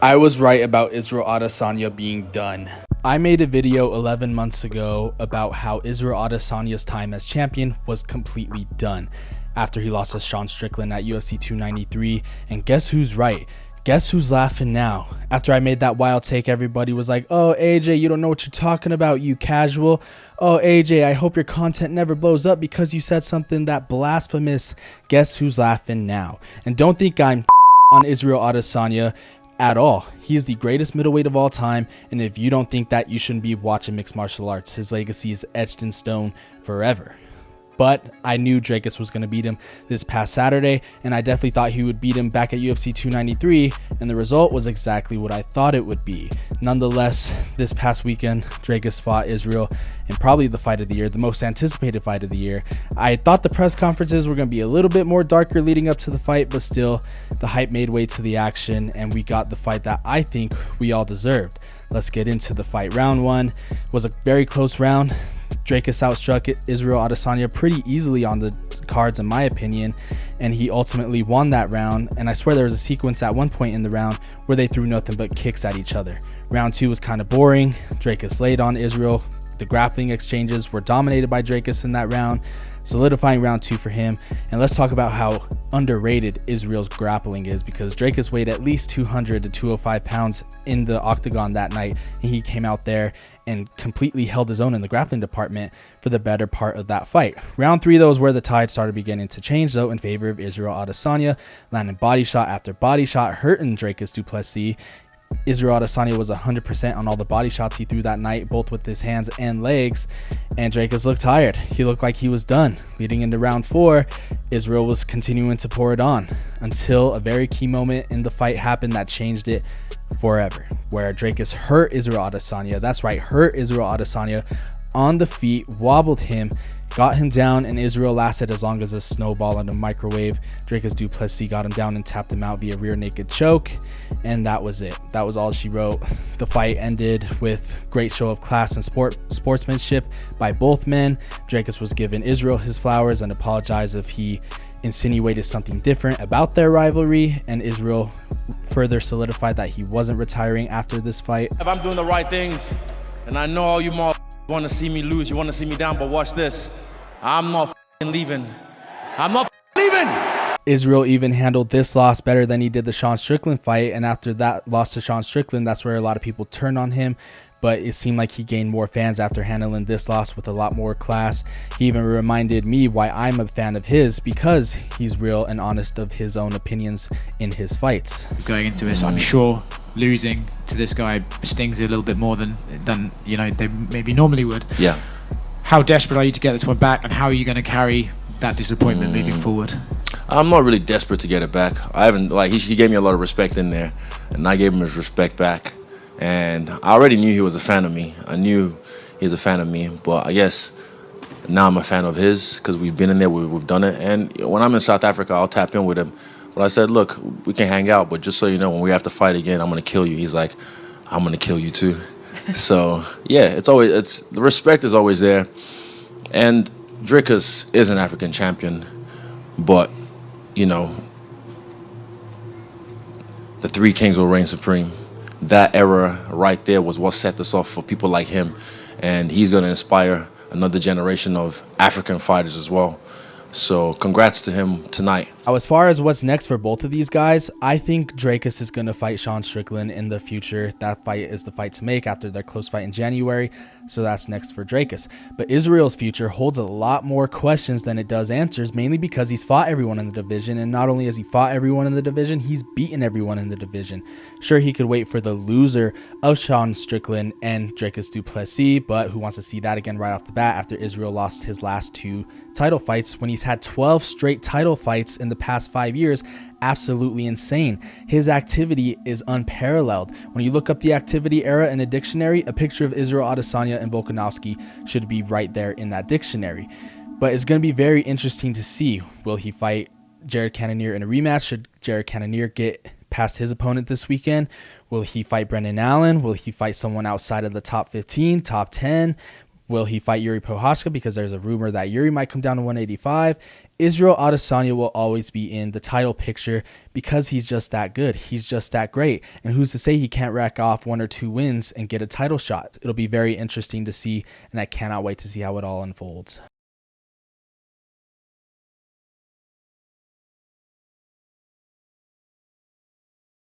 I was right about Israel Adesanya being done. I made a video 11 months ago about how Israel Adesanya's time as champion was completely done after he lost to Sean Strickland at UFC 293, and guess who's right? Guess who's laughing now? After I made that wild take, everybody was like, "Oh, AJ, you don't know what you're talking about, you casual. Oh, AJ, I hope your content never blows up because you said something that blasphemous." Guess who's laughing now? And don't think I'm on Israel Adesanya at all. He is the greatest middleweight of all time, and if you don't think that, you shouldn't be watching mixed martial arts. His legacy is etched in stone forever. But I knew Dracus was going to beat him this past Saturday, and I definitely thought he would beat him back at UFC 293, and the result was exactly what I thought it would be. Nonetheless, this past weekend, Dracus fought Israel in probably the fight of the year, the most anticipated fight of the year. I thought the press conferences were going to be a little bit more darker leading up to the fight, but still, the hype made way to the action, and we got the fight that I think we all deserved. Let's get into the fight. Round one was a very close round. Dracus outstruck Israel Adesanya pretty easily on the cards, in my opinion, and he ultimately won that round. And I swear there was a sequence at one point in the round where they threw nothing but kicks at each other. Round two was kind of boring. Dracus laid on Israel. The grappling exchanges were dominated by Dracus in that round, solidifying round two for him. And let's talk about how underrated Israel's grappling is, because Dracus weighed at least 200 to 205 pounds in the octagon that night, and he came out there and completely held his own in the grappling department for the better part of that fight. Round three, though, is where the tide started beginning to change, though, in favor of Israel Adesanya, landing body shot after body shot, hurting Dracus du Plessis. Israel Adesanya was 100% on all the body shots he threw that night, both with his hands and legs, and Dracus looked tired. He looked like he was done. Leading into round four, Israel was continuing to pour it on until a very key moment in the fight happened that changed it forever, where Dracus hurt Israel Adesanya. That's right, hurt Israel Adesanya on the feet, wobbled him, got him down, and Israel lasted as long as a snowball in a microwave. Dracus du Plessis got him down and tapped him out via rear naked choke, and that was it. That was all she wrote. The fight ended with great show of class and sportsmanship by both men. Dracus was given Israel his flowers and apologized if he insinuated something different about their rivalry, and Israel further solidified that he wasn't retiring after this fight. If I'm doing the right things, and I know all you want to see me lose, you want to see me down, but watch this. I'm not leaving. I'm not leaving. Israel even handled this loss better than he did the Sean Strickland fight, and after that loss to Sean Strickland, that's where a lot of people turned on him. But it seemed like he gained more fans after handling this loss with a lot more class. He even reminded me why I'm a fan of his, because he's real and honest of his own opinions in his fights. Going into this, I'm sure losing to this guy stings a little bit more than you know they maybe normally would. Yeah. How desperate are you to get this one back, and how are you going to carry that disappointment moving forward? I'm not really desperate to get it back. I haven't, like, he gave me a lot of respect in there, and I gave him his respect back. And I already knew he was a fan of me. I knew he was a fan of me, but I guess now I'm a fan of his because we've been in there, we've done it. And when I'm in South Africa, I'll tap in with him. But I said, look, we can hang out, but just so you know, when we have to fight again, I'm going to kill you. He's like, I'm going to kill you too. So, yeah, the respect is always there. And Dracus is an African champion, but, you know, the three kings will reign supreme. That era right there was what set this off for people like him, and he's going to inspire another generation of African fighters as well. So congrats to him tonight. As far as what's next for both of these guys, I think Dracus is going to fight Sean Strickland in the future. That fight is the fight to make after their close fight in January, so that's next for Dracus. But Israel's future holds a lot more questions than it does answers, mainly because he's fought everyone in the division, and not only has he fought everyone in the division, he's beaten everyone in the division. Sure, he could wait for the loser of Sean Strickland and Dracus du Plessis, but who wants to see that again right off the bat after Israel lost his last two title fights when he's had 12 straight title fights in the past 5 years? Absolutely insane. His activity is unparalleled. When you look up the activity era in a dictionary, a picture of Israel Adesanya and Volkanovski should be right there in that dictionary. But it's going to be very interesting to see. Will he fight Jared Cannonier in a rematch? Should Jared Cannonier get past his opponent this weekend? Will he fight Brendan Allen? Will he fight someone outside of the top 15, top 10? Will he fight Yuri Prochazka? Because there's a rumor that Yuri might come down to 185. Israel Adesanya will always be in the title picture because he's just that good. He's just that great. And who's to say he can't rack off 1 or 2 wins and get a title shot? It'll be very interesting to see, and I cannot wait to see how it all unfolds.